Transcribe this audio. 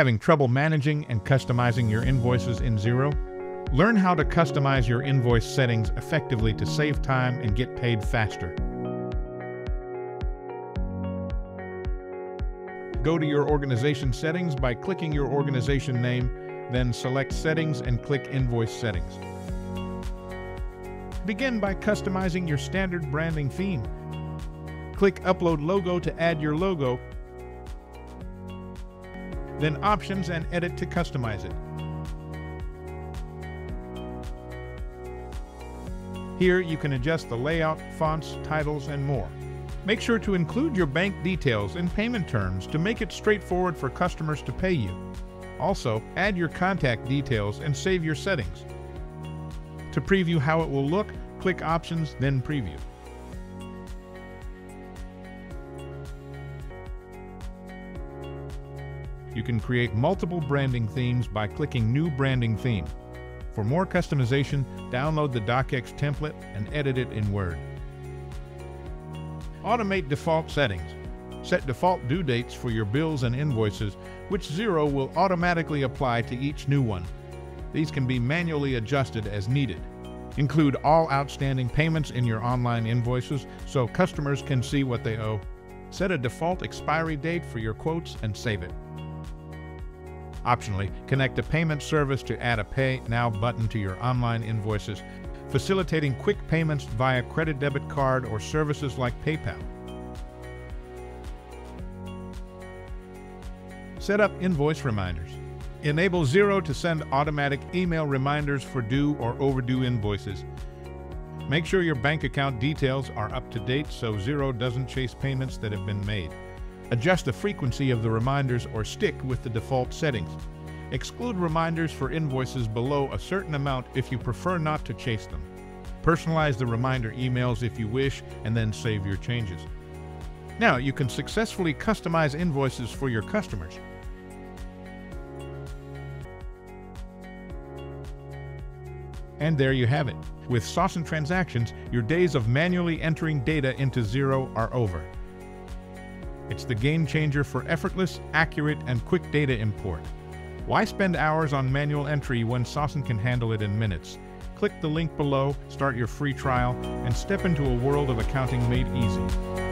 Having trouble managing and customizing your invoices in Xero? Learn how to customize your invoice settings effectively to save time and get paid faster. Go to your organization settings by clicking your organization name, then select Settings and click Invoice Settings. Begin by customizing your standard branding theme. Click Upload Logo to add your logo, then Options and Edit to customize it. Here you can adjust the layout, fonts, titles, and more. Make sure to include your bank details and payment terms to make it straightforward for customers to pay you. Also, add your contact details and save your settings. To preview how it will look, click Options, then Preview. You can create multiple branding themes by clicking New Branding Theme. For more customization, download the docx template and edit it in Word. Automate default settings. Set default due dates for your bills and invoices, which Xero will automatically apply to each new one. These can be manually adjusted as needed. Include all outstanding payments in your online invoices so customers can see what they owe. Set a default expiry date for your quotes and save it. Optionally, connect a payment service to add a Pay Now button to your online invoices, facilitating quick payments via credit debit card or services like PayPal. Set up invoice reminders. Enable Xero to send automatic email reminders for due or overdue invoices. Make sure your bank account details are up to date so Xero doesn't chase payments that have been made. Adjust the frequency of the reminders or stick with the default settings. Exclude reminders for invoices below a certain amount if you prefer not to chase them. Personalize the reminder emails if you wish, and then save your changes. Now you can successfully customize invoices for your customers. And there you have it. With SaasAnt Transactions, your days of manually entering data into Xero are over. It's the game changer for effortless, accurate, and quick data import. Why spend hours on manual entry when SaasAnt can handle it in minutes? Click the link below, start your free trial, and step into a world of accounting made easy.